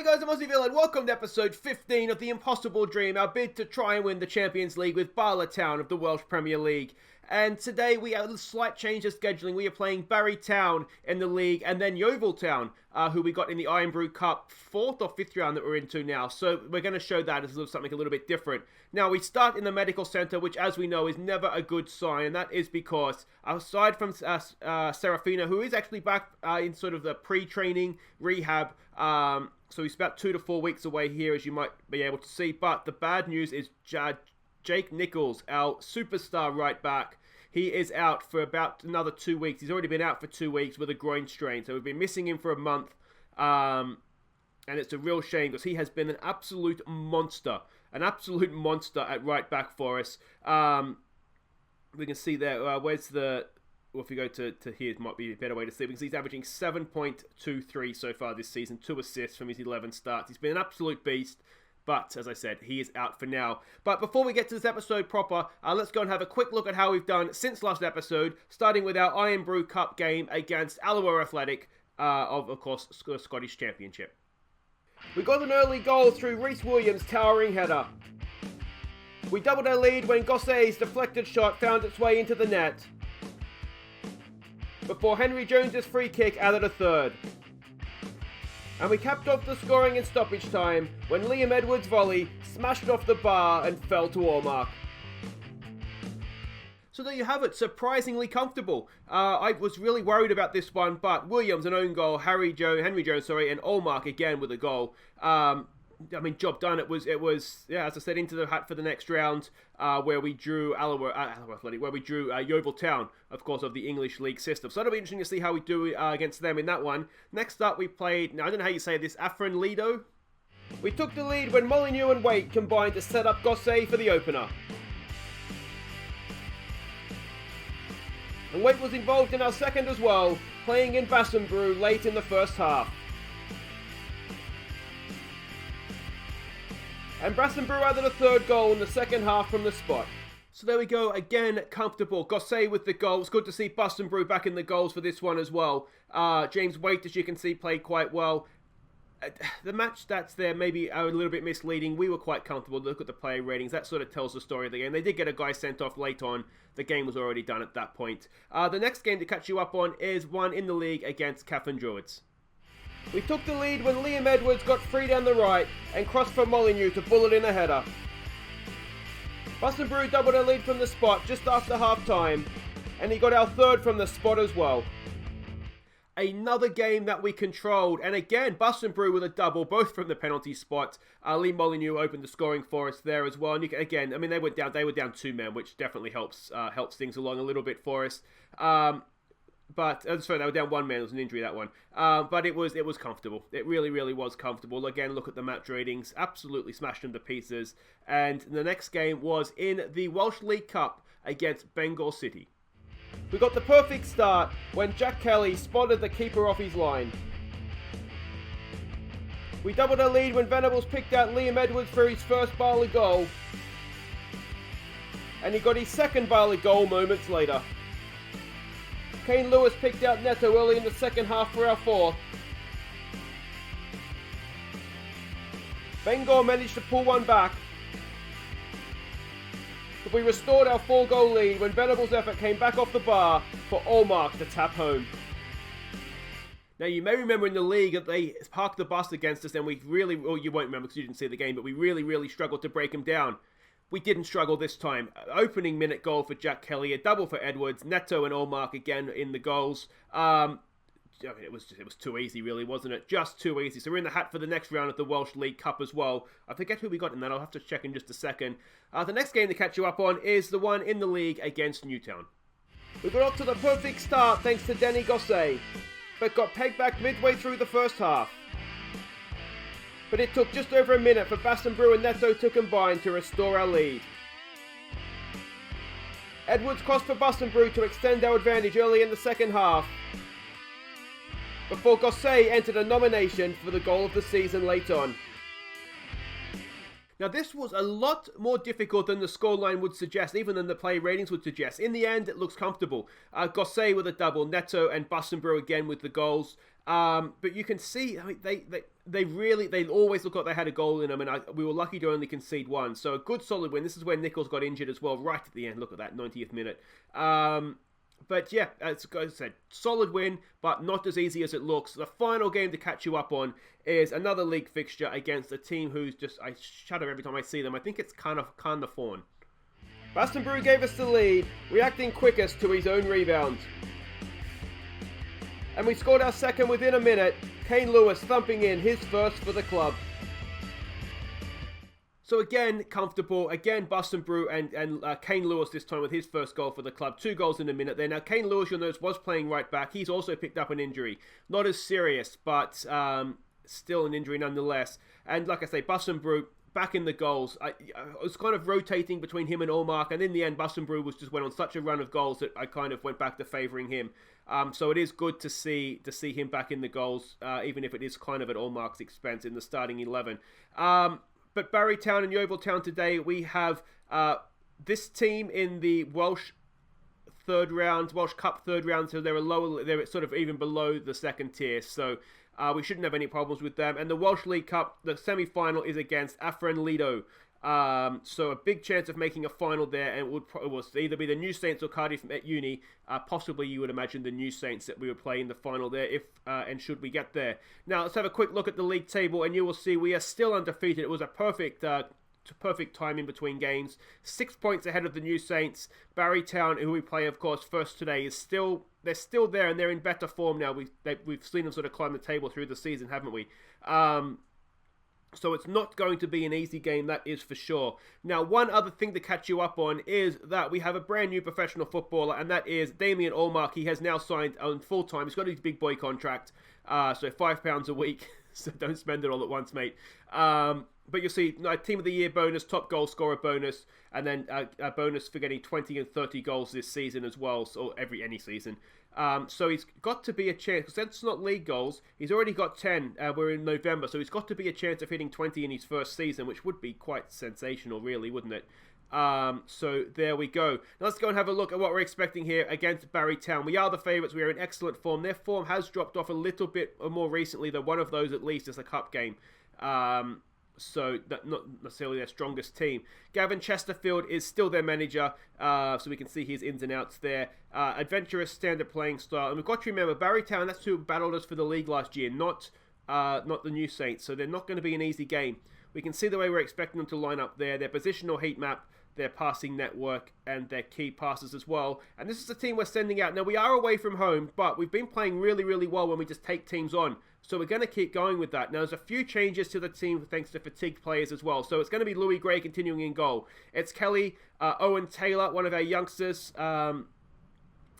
Hey guys, I'm Aussie and welcome to episode 15 of The Impossible Dream, our bid to try and win the Champions League with Bala Town of the Welsh Premier League. And today we have a slight change of scheduling. We are playing Barry Town in the league and then Yeovil Town, who we got in the IRN-BRU Cup 4th or 5th round that we're into now. So we're going to show that as something a little bit different. Now we start in the medical centre, which as we know is never a good sign. And that is because aside from Serafina, who is actually back in sort of the pre-training rehab, so he's about 2 to 4 weeks away here, as you might be able to see. But the bad news is Jake Nichols, our superstar right back. He is out for about another 2 weeks. He's already been out for 2 weeks with a groin strain. So we've been missing him for a month. And it's a real shame because he has been an absolute monster. An absolute monster at right back for us. We can see there, where's the... Well, if you go to here, it might be a better way to see it, because he's averaging 7.23 so far this season, 2 assists from his 11 starts. He's been an absolute beast, but as I said, he is out for now. But before we get to this episode proper, let's go and have a quick look at how we've done since last episode, starting with our IRN-BRU Cup game against Alloa Athletic of course, Scottish Championship. We got an early goal through Rhys Williams' towering header. We doubled our lead when Gossay's deflected shot found its way into the net, before Henry Jones's free kick added a third. And we capped off the scoring in stoppage time when Liam Edwards' volley smashed off the bar and fell to Allmark. So there you have it, surprisingly comfortable. I was really worried about this one, but Williams an own goal, Henry Jones, and Allmark again with a goal. Job done. It was, yeah, as I said, into the hat for the next round, where we drew Alloa Athletic, where we drew Yeovil Town, of course, of the English League system. So it'll be interesting to see how we do against them in that one. Next up, we played, now I don't know how you say this, IRN-Lido. We took the lead when Molyneux and Waite combined to set up Gossay for the opener. And Waite was involved in our second as well, playing in IRN-BRU late in the first half. And IRN-BRU added a third goal in the second half from the spot. So there we go, again, comfortable. Gossay with the goal. It's good to see IRN-BRU back in the goals for this one as well. James Waite, as you can see, played quite well. The match stats there maybe are a little bit misleading. We were quite comfortable. Look at the player ratings. That sort of tells the story of the game. They did get a guy sent off late on. The game was already done at that point. The next game to catch you up on is one in the league against Cavan Druids. We took the lead when Liam Edwards got free down the right and crossed for Molyneux to bullet in a header. IRN-BRU doubled our lead from the spot just after half time, and he got our third from the spot as well. Another game that we controlled, and again, IRN-BRU with a double, both from the penalty spot. Lee Molyneux opened the scoring for us there as well. And again, they were down 2 men, which definitely helps things along a little bit for us. But, sorry, they were down 1 man. It was an injury, that one. But it was comfortable. It really, really was comfortable. Again, look at the match ratings. Absolutely smashed them to pieces. And the next game was in the Welsh League Cup against Bengal City. We got the perfect start when Jack Kelly spotted the keeper off his line. We doubled our lead when Venables picked out Liam Edwards for his first Bala goal. And he got his second Bala goal moments later. Kane Lewis picked out Neto early in the second half for our fourth. Bengal managed to pull one back, but we restored our 4-goal lead when Venables' effort came back off the bar for Allmark to tap home. Now you may remember in the league that they parked the bus against us and we really, well you won't remember because you didn't see the game, but we really, really struggled to break them down. We didn't struggle this time. Opening minute goal for Jack Kelly, a double for Edwards, Neto and Allmark again in the goals. It was too easy really, wasn't it? Just too easy. So we're in the hat for the next round of the Welsh League Cup as well. I forget who we got in that, I'll have to check in just a second. The next game to catch you up on is the one in the league against Newtown. We got off to the perfect start thanks to Denny Gossay, but got pegged back midway through the first half. But it took just over a minute for IRN-BRU and Neto to combine to restore our lead. Edwards crossed for IRN-BRU to extend our advantage early in the second half, before Gossay entered a nomination for the goal of the season late on. Now, this was a lot more difficult than the scoreline would suggest, even than the play ratings would suggest. In the end, it looks comfortable. Gosset with a double, Neto and Bala again with the goals. But you can see, I mean, they always look like they had a goal in them, and we were lucky to only concede one. So a good solid win. This is where Nichols got injured as well, right at the end. Look at that, 90th minute. But yeah, as I said, solid win, but not as easy as it looks. The final game to catch you up on is another league fixture against a team who's just, I shudder every time I see them. I think it's kind of Fawn. Bala gave us the lead, reacting quickest to his own rebound. And we scored our second within a minute. Kane Lewis thumping in his first for the club. So again, comfortable. Again, Bala and Kane Lewis this time with his first goal for the club. 2 goals in a minute there. Now, Kane Lewis, you'll notice, was playing right back. He's also picked up an injury. Not as serious, but still an injury nonetheless. And like I say, Bala back in the goals. I was kind of rotating between him and Allmark, and in the end, Bala just went on such a run of goals that I kind of went back to favouring him. So it is good to see him back in the goals, even if it is kind of at Allmark's expense in the starting 11. But Barry Town and Yeovil Town today, we have this team in the Welsh Cup third round, so they're sort of even below the second tier. So we shouldn't have any problems with them. And the Welsh League Cup, the semi-final is against IRN-BRU. So a big chance of making a final there, and it will either be the New Saints or Cardiff at Uni. Possibly, you would imagine the New Saints that we would play in the final there, if and should we get there. Now, let's have a quick look at the league table, and you will see we are still undefeated. It was a perfect time in between games. 6 points ahead of the New Saints. Barry Town, who we play, of course, first today, they're still there, and they're in better form now. We've seen them sort of climb the table through the season, haven't we? So it's not going to be an easy game, that is for sure. Now, one other thing to catch you up on is that we have a brand new professional footballer, and that is Damien Allmark. He has now signed on full-time. He's got his big boy contract, so £5 a week. So don't spend it all at once, mate. But you'll see Team of the Year bonus, top goal scorer bonus, and then a bonus for getting 20 and 30 goals this season as well, so any season. So he's got to be a chance, because that's not league goals. He's already got 10. We're in November, so he's got to be a chance of hitting 20 in his first season, which would be quite sensational, really, wouldn't it? So there we go. Now let's go and have a look at what we're expecting here against Barry Town. We are the favourites. We are in excellent form. Their form has dropped off a little bit more recently, though one of those at least is a cup game. So not necessarily their strongest team. Gavin Chesterfield is still their manager, so we can see his ins and outs there. Adventurous standard playing style. And we've got to remember, Barry Town, that's who battled us for the league last year, not the New Saints. So they're not going to be an easy game. We can see the way we're expecting them to line up there. Their positional heat map, their passing network, and their key passes as well. And this is the team we're sending out. Now, we are away from home, but we've been playing really, really well when we just take teams on. So we're going to keep going with that. Now, there's a few changes to the team thanks to fatigued players as well. So it's going to be Louis Gray continuing in goal. It's Kelly, Owen Taylor, one of our youngsters.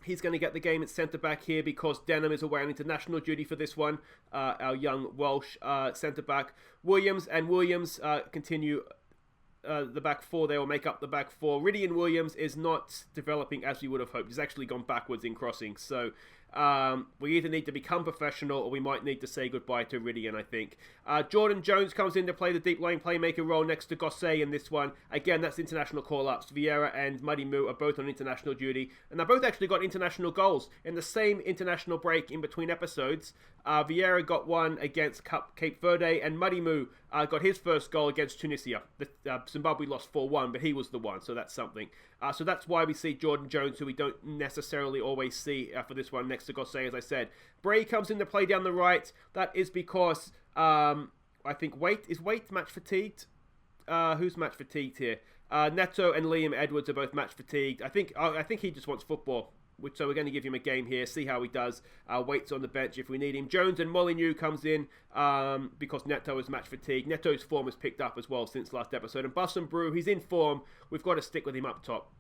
He's going to get the game at centre-back here because Denham is away on international duty for this one. Our young Welsh centre-back. Williams continue the back four. They will make up the back four. Ridian Williams is not developing as we would have hoped. He's actually gone backwards in crossing. So we either need to become professional or we might need to say goodbye to Ridian, I think. Jordan Jones comes in to play the deep line playmaker role next to Gosset in this one. Again, that's international call-ups. Vieira and Muddy Moo are both on international duty. And they both actually got international goals in the same international break in between episodes. Vieira got one against Cape Verde, and Muddy Moo got his first goal against Tunisia. Zimbabwe lost 4-1, but he was the one, so that's something. So that's why we see Jordan Jones, who we don't necessarily always see for this one next to Gosset, as I said. Bray comes into play down the right. That is because I think Waite match fatigued? Who's match fatigued here? Neto and Liam Edwards are both match fatigued. I think he just wants football. So we're going to give him a game here, see how he does. Waits on the bench if we need him. Jones and Molyneux comes in because Neto is match fatigued. Neto's form has picked up as well since last episode. And IRN-BRU, he's in form. We've got to stick with him up top.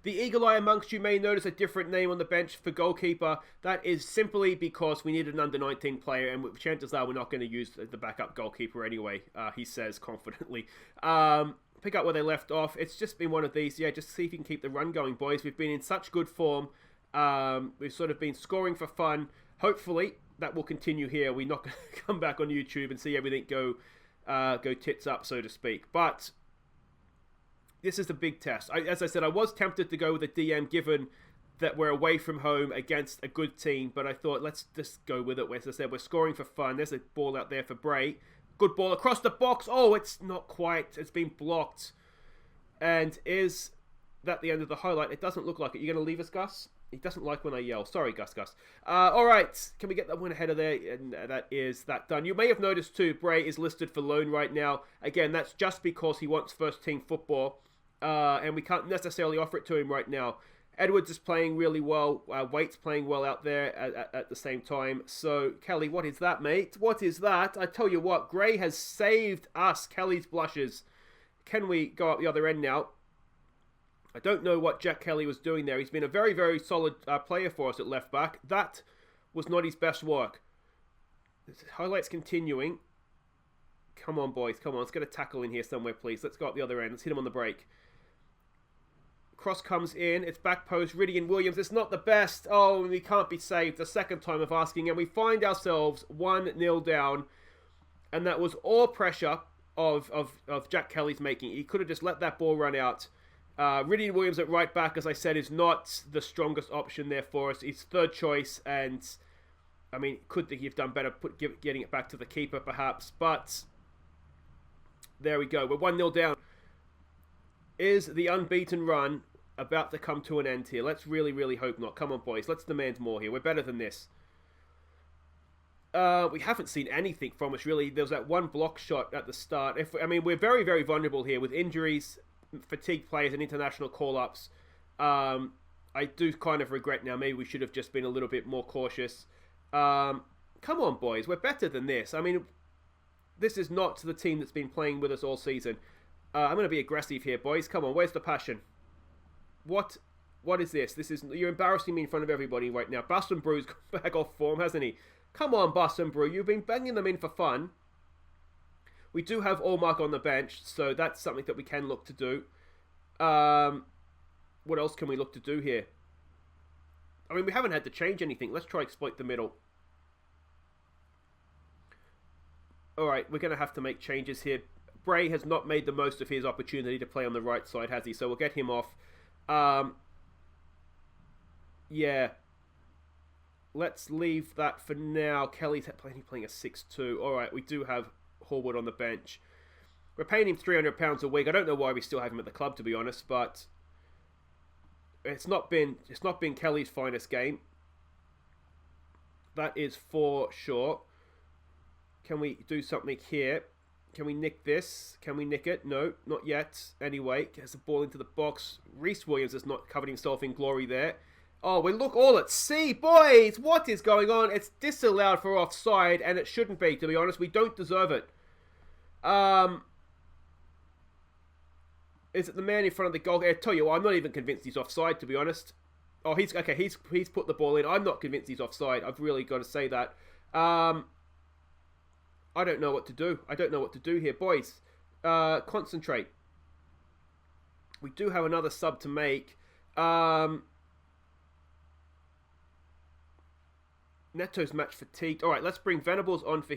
The Eagle Eye amongst you may notice a different name on the bench for goalkeeper. That is simply because we needed an under-19 player, and chances are we're not going to use the backup goalkeeper anyway, he says confidently. Pick up where they left off. It's just been one of these. Yeah, just see if you can keep the run going, boys. We've been in such good form. We've sort of been scoring for fun. Hopefully, that will continue here. We're not going to come back on YouTube and see everything go go tits up, so to speak. But this is a big test. As I said, I was tempted to go with a DM given that we're away from home against a good team, but I thought let's just go with it. As I said, we're scoring for fun. There's a ball out there for Bray. Good ball across the box. Oh, it's not quite. It's been blocked. And is that the end of the highlight? It doesn't look like it. You're going to leave us, Gus? He doesn't like when I yell. Sorry, Gus. All right. Can we get that one ahead of there? And that is that done. You may have noticed, too, Bray is listed for loan right now. Again, that's just because he wants first-team football. And we can't necessarily offer it to him right now. Edwards is playing really well. Waite's playing well out there at the same time. So, Kelly, what is that, mate? What is that? I tell you what, Gray has saved us, Kelly's blushes. Can we go up the other end now? I don't know what Jack Kelly was doing there. He's been a very, very solid player for us at left back. That was not his best work. Highlights continuing. Come on, boys. Come on. Let's get a tackle in here somewhere, please. Let's go up the other end. Let's hit him on the break. Cross comes in. It's back post. Riddian Williams. It's not the best. Oh, we can't be saved. The second time of asking. And we find ourselves 1-0 down. And that was all pressure of Jack Kelly's making. He could have just let that ball run out. Riddian Williams at right back, as I said, is not the strongest option there for us. He's third choice. And, I mean, could he have done better getting it back to the keeper, perhaps. But, there we go. We're 1-0 down. Is the unbeaten run about to come to an end here? Let's really, really hope not. Come on, boys. Let's demand more here. We're better than this. We haven't seen anything from us, really. There was that one block shot at the start. We're very, very vulnerable here with injuries, fatigued players, and international call-ups. I do kind of regret now. Maybe we should have just been a little bit more cautious. Come on, boys. We're better than this. I mean, this is not the team that's been playing with us all season. I'm going to be aggressive here, boys. Come on, where's the passion? What is this? You're embarrassing me in front of everybody right now. IRN-BRU's got back off form, hasn't he? Come on, IRN-BRU. You've been banging them in for fun. We do have Allmark on the bench, so that's something that we can look to do. What else can we look to do here? I mean, we haven't had to change anything. Let's try exploit the middle. Alright, we're going to have to make changes here. Bray has not made the most of his opportunity to play on the right side, has he? So we'll get him off. Yeah. Let's leave that for now. Kelly's playing a 6-2. Alright, we do have Horwood on the bench. We're paying him £300 a week. I don't know why we still have him at the club, to be honest, but it's not been Kelly's finest game. That is for sure. Can we do something here? Can we nick this? Can we nick it? No, not yet. Anyway, gets the ball into the box. Reece Williams has not covered himself in glory there. Oh, we look all at sea. Boys, what is going on? It's disallowed for offside, and it shouldn't be, to be honest. We don't deserve it. Is it the man in front of the goal? I tell you what, I'm not even convinced he's offside, to be honest. Oh, he's put the ball in. I'm not convinced he's offside. I've really got to say that. I don't know what to do. I don't know what to do here. Boys, concentrate. We do have another sub to make. Neto's match fatigued. All right, let's bring Venables on for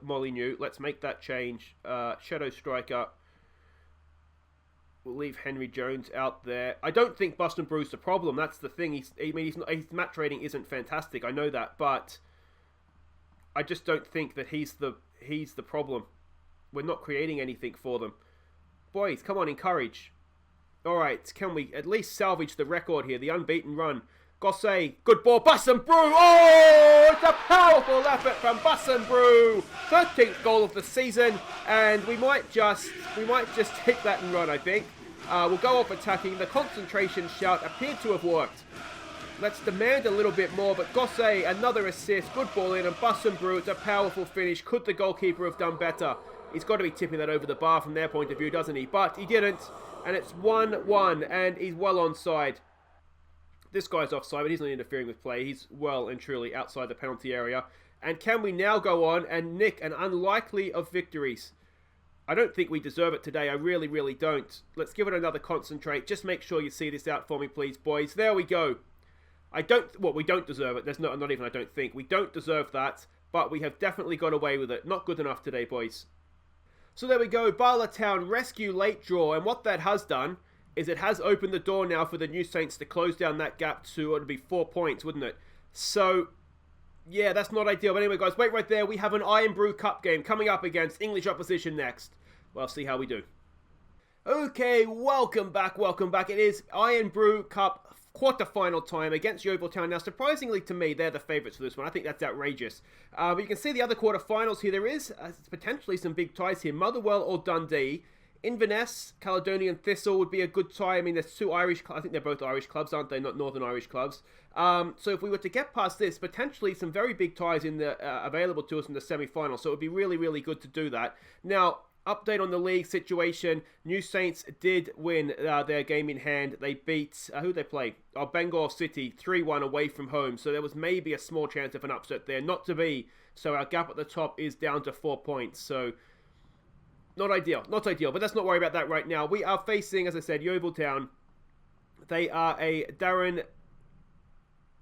Molyneux. Let's make that change. Shadow striker. We'll leave Henry Jones out there. I don't think IRN-BRU's the problem. That's the thing. His match rating isn't fantastic. I know that, but I just don't think that he's the problem. We're not creating anything for them. Boys, come on, encourage. All right, can we at least salvage the record here? The unbeaten run. Gosset, good ball, IRN-BRU. Oh, it's a powerful effort from IRN-BRU. 13th goal of the season, and we might just hit that and run, I think. We'll go off attacking. The concentration shout appeared to have worked. Let's demand a little bit more, but Gosset, another assist, good ball in, and IRN-BRU, it's a powerful finish. Could the goalkeeper have done better? He's got to be tipping that over the bar from their point of view, doesn't he? But he didn't, and it's 1-1, and he's well onside. This guy's offside, but he's not interfering with play. He's well and truly outside the penalty area. And can we now go on and nick an unlikely of victories? I don't think we deserve it today. I really, really don't. Let's give it another concentrate. Just make sure you see this out for me, please, boys. There we go. We don't deserve it. I don't think. We don't deserve that, but we have definitely got away with it. Not good enough today, boys. So there we go, Bala Town rescue late draw, and what that has done is it has opened the door now for the New Saints to close down that gap to, it would be 4 points, wouldn't it? So, yeah, that's not ideal. But anyway, guys, wait right there. We have an IRN-BRU Cup game coming up against English opposition next. Well, see how we do. Okay, welcome back. It is IRN-BRU Cup Quarter-Final time against Yeovil Town. Now, surprisingly to me, they're the favourites for this one. I think that's outrageous. But you can see the other quarter-finals here. There is potentially some big ties here. Motherwell or Dundee. Inverness, Caledonian Thistle would be a good tie. I mean, there's two Irish clubs. I think they're both Irish clubs, aren't they? Not Northern Irish clubs. So if we were to get past this, potentially some very big ties in the available to us in the semi-final. So it would be really, really good to do that. Now, update on the league situation. New Saints did win their game in hand. They beat, who they play? Bangor City 3-1 away from home. So there was maybe a small chance of an upset there. Not to be. So our gap at the top is down to 4 points. So not ideal. But let's not worry about that right now. We are facing, as I said, Yeovil Town. They are a Darren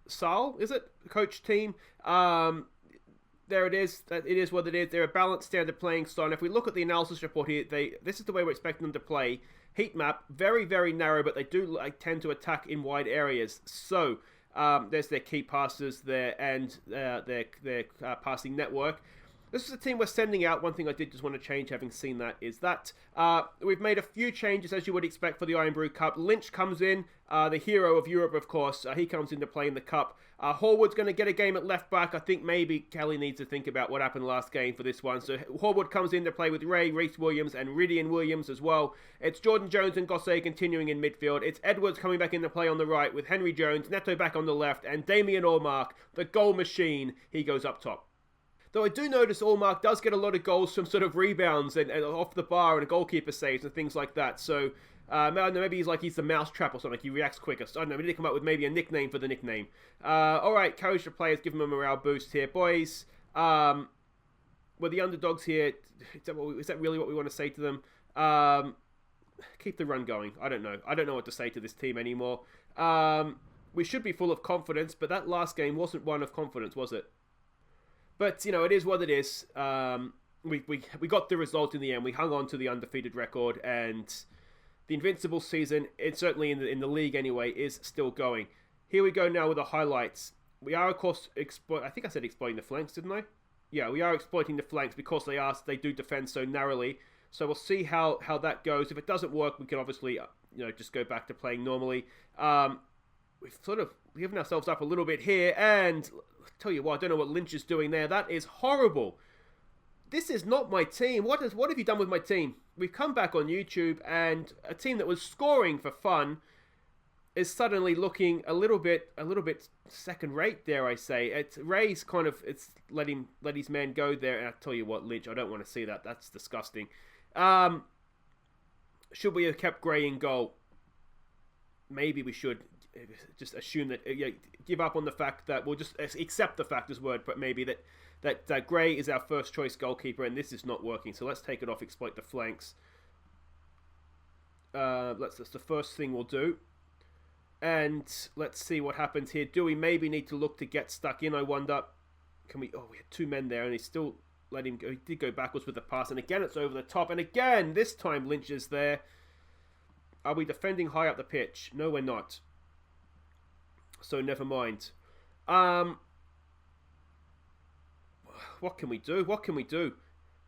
Saul, is it? Coach team. There it is. It is what it is. They're a balanced standard playing style. And if we look at the analysis report here, this is the way we're expecting them to play. Heat map, very, very narrow, but they do tend to attack in wide areas. So there's their key passes there and their passing network. This is a team we're sending out. One thing I did just want to change, having seen that, is that we've made a few changes, as you would expect, for the IRN-BRU Cup. Lynch comes in, the hero of Europe, of course. He comes in to play in the Cup. Horwood's going to get a game at left back. I think maybe Kelly needs to think about what happened last game for this one. So Horwood comes in to play with Ray, Reece Williams, and Ridian Williams as well. It's Jordan Jones and Gossé continuing in midfield. It's Edwards coming back in to play on the right with Henry Jones, Neto back on the left, and Damien Allmark, the goal machine. He goes up top. Though I do notice Allmark does get a lot of goals from sort of rebounds and off the bar and goalkeeper saves and things like that. So I don't know, maybe he's the mousetrap or something. He reacts quicker. So I don't know, we need to come up with maybe a nickname for the nickname. Alright, encourage the players, give them a morale boost here. Boys, we're the underdogs here. Is that really what we want to say to them? Keep the run going. I don't know. I don't know what to say to this team anymore. We should be full of confidence, but that last game wasn't one of confidence, was it? But, you know, it is what it is. We got the result in the end. We hung on to the undefeated record, and the invincible season, certainly in the league anyway, is still going. Here we go now with the highlights. We are, of course, I think I said exploiting the flanks, didn't I? Yeah, we are exploiting the flanks because they do defend so narrowly. So we'll see how that goes. If it doesn't work, we can obviously just go back to playing normally. We've sort of given ourselves up a little bit here, and tell you what, I don't know what Lynch is doing there. That is horrible. This is not my team. What have you done with my team? We've come back on YouTube, and a team that was scoring for fun is suddenly looking a little bit second rate, dare I say. Ray's it's let his man go there, and I tell you what, Lynch, I don't want to see that. That's disgusting. Should we have kept Gray in goal? Maybe we should. Just assume that, give up on the fact that we'll just accept the fact as word, but maybe that Gray is our first choice goalkeeper, and this is not working. So let's take it off, exploit the flanks. That's the first thing we'll do, and let's see what happens here. Do we maybe need to look to get stuck in? I wonder. Can we? Oh, we had two men there, and he still let him go. He did go backwards with the pass, and again it's over the top, and again this time Lynch is there. Are we defending high up the pitch? No, we're not. So never mind. What can we do?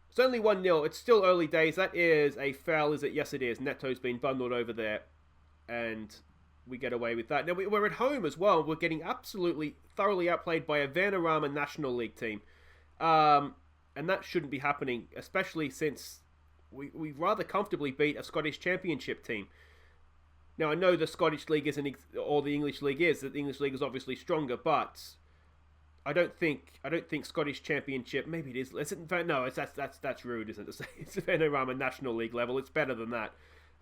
It's only 1-0. It's still early days. That is a foul, is it? Yes, it is. Neto's been bundled over there. And we get away with that. Now, we're at home as well. We're getting absolutely thoroughly outplayed by a Vanarama National League team. And that shouldn't be happening, especially since we rather comfortably beat a Scottish Championship team. Now, I know the Scottish League isn't, or the English League is. The English League is obviously stronger, but I don't think Scottish Championship. Maybe it is. No, that's rude, isn't it? To say it's a Vanarama National League level. It's better than that.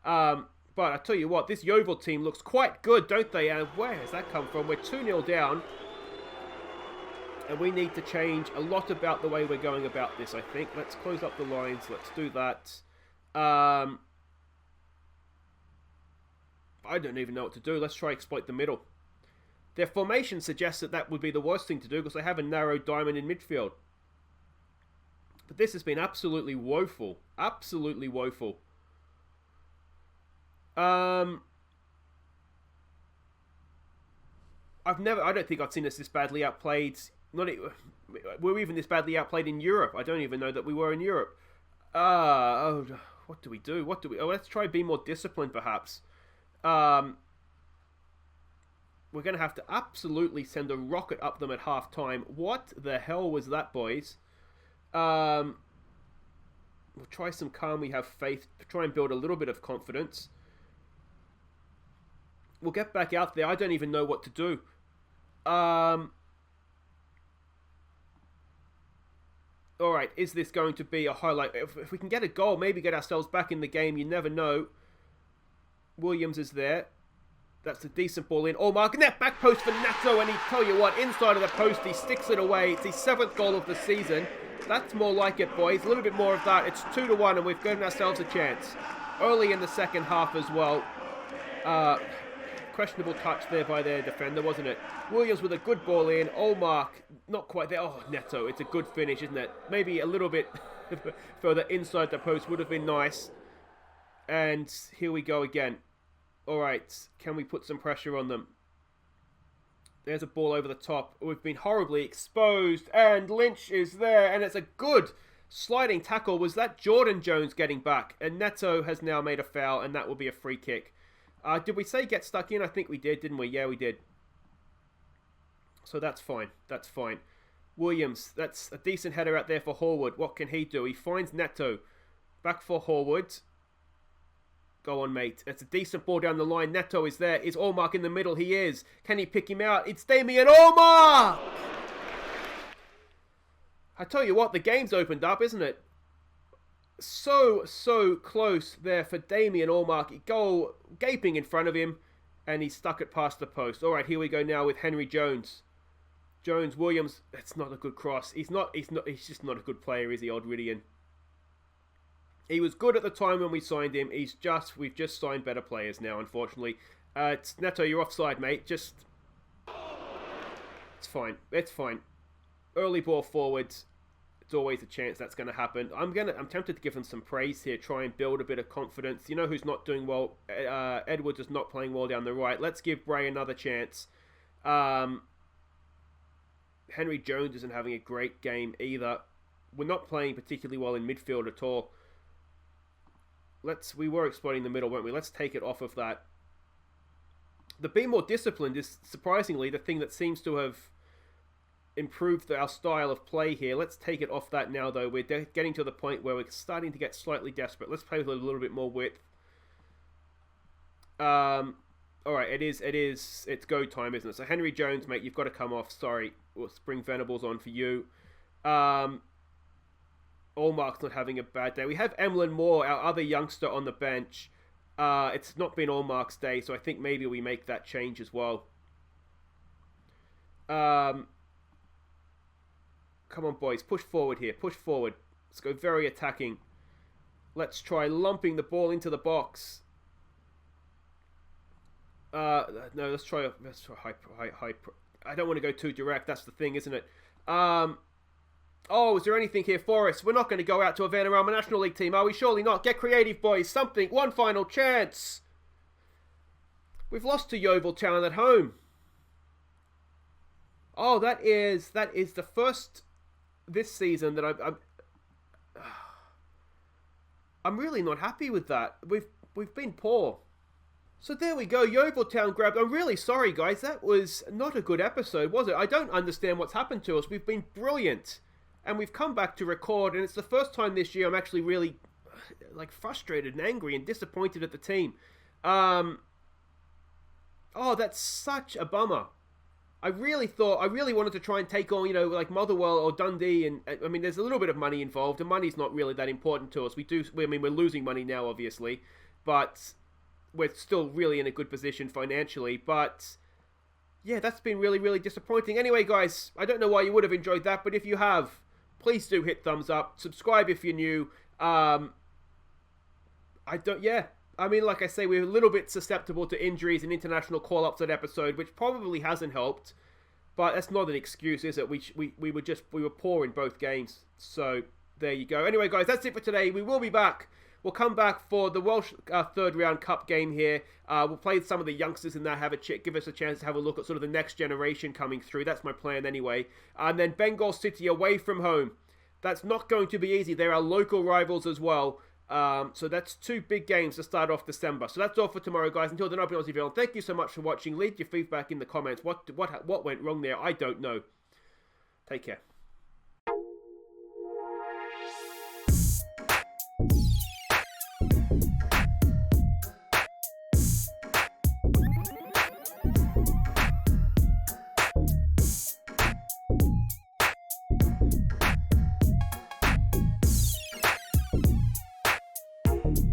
But I tell you what, this Yeovil team looks quite good, don't they? And where has that come from? We're 2-0 down, and we need to change a lot about the way we're going about this. I think. Let's close up the lines. Let's do that. I don't even know what to do. Let's try exploit the middle. Their formation suggests that would be the worst thing to do because they have a narrow diamond in midfield. But this has been absolutely woeful. Absolutely woeful. I don't think I've seen us this badly outplayed. We're even this badly outplayed in Europe. I don't even know that we were in Europe. What do we do? Let's try be more disciplined, perhaps. We're going to have to absolutely send a rocket up them at half-time. What the hell was that, boys? We'll try some calm. We have faith. Try and build a little bit of confidence. We'll get back out there. I don't even know what to do. Alright, is this going to be a highlight? If we can get a goal, maybe get ourselves back in the game. You never know. Williams is there. That's a decent ball in. Oh, Mark, net back post for Nato. And he tell you what, inside of the post, he sticks it away. It's his 7th goal of the season. That's more like it, boys. A little bit more of that. It's 2-1, and we've given ourselves a chance. Early in the second half as well. Questionable touch there by their defender, wasn't it? Williams with a good ball in. Oh, Mark, not quite there. Oh, Neto, it's a good finish, isn't it? Maybe a little bit further inside the post would have been nice. And here we go again. All right, can we put some pressure on them? There's a ball over the top. We've been horribly exposed, and Lynch is there, and it's a good sliding tackle. Was that Jordan Jones getting back? And Neto has now made a foul, and that will be a free kick. Did we say get stuck in? I think we did, didn't we? Yeah, we did. So that's fine. That's fine. Williams, that's a decent header out there for Horwood. What can he do? He finds Neto. Back for Horwood. Go on, mate. It's a decent ball down the line. Neto is there. Is Allmark in the middle? He is. Can he pick him out? It's Damien Allmark! I tell you what, the game's opened up, isn't it? So close there for Damien Allmark. Goal gaping in front of him, and he stuck it past the post. All right, here we go now with Henry Jones. Jones, Williams. It's not a good cross. He's just not a good player, is he, Odridian? He was good at the time when we signed him. We've just signed better players now, unfortunately. It's Neto, you're offside, mate. It's fine. It's fine. Early ball forwards. It's always a chance that's going to happen. I'm tempted to give them some praise here. Try and build a bit of confidence. You know who's not doing well? Edwards is not playing well down the right. Let's give Bray another chance. Henry Jones isn't having a great game either. We're not playing particularly well in midfield at all. We were exploiting the middle, weren't we? Let's take it off of that. The be more disciplined is surprisingly the thing that seems to have improved our style of play here. Let's take it off that now, though. We're getting to the point where we're starting to get slightly desperate. Let's play with a little bit more width. Alright, it's go time, isn't it? So Henry Jones, mate, you've got to come off. Sorry, we'll bring Venables on for you. Allmark's not having a bad day. We have Emlyn Moore, our other youngster, on the bench. It's not been Allmark's day, so I think maybe we make that change as well. Come on, boys. Push forward here. Push forward. Let's go very attacking. Let's try lumping the ball into the box. No, let's try high. I don't want to go too direct. That's the thing, isn't it? Oh, is there anything here for us? We're not going to go out to a Vanarama National League team, are we? Surely not. Get creative, boys. Something. One final chance. We've lost to Yeovil Town at home. Oh, that is the first this season that I'm really not happy with that. We've been poor. So there we go. Yeovil Town grabbed. I'm really sorry, guys. That was not a good episode, was it? I don't understand what's happened to us. We've been brilliant. And we've come back to record, and it's the first time this year I'm actually really frustrated and angry and disappointed at the team. Oh, that's such a bummer. I really wanted to try and take on, Motherwell or Dundee, and I mean, there's a little bit of money involved, and money's not really that important to us. We're losing money now, obviously, but we're still really in a good position financially. But yeah, that's been really, really disappointing. Anyway, guys, I don't know why you would have enjoyed that, but if you have, please do hit thumbs up. Subscribe if you're new. Like I say, we're a little bit susceptible to injuries and international call-ups that episode, which probably hasn't helped. But that's not an excuse, is it? We were poor in both games. So There you go. Anyway, guys, that's it for today. We will be back. We'll come back for the Welsh third round cup game here. We'll play some of the youngsters in that, give us a chance to have a look at sort of the next generation coming through. That's my plan anyway. And then Bengal City away from home. That's not going to be easy. There are local rivals as well. So that's 2 big games to start off December. So that's all for tomorrow, guys. Until then, I've been Aussie Villain. Thank you so much for watching. Leave your feedback in the comments. What went wrong there? I don't know. Take care.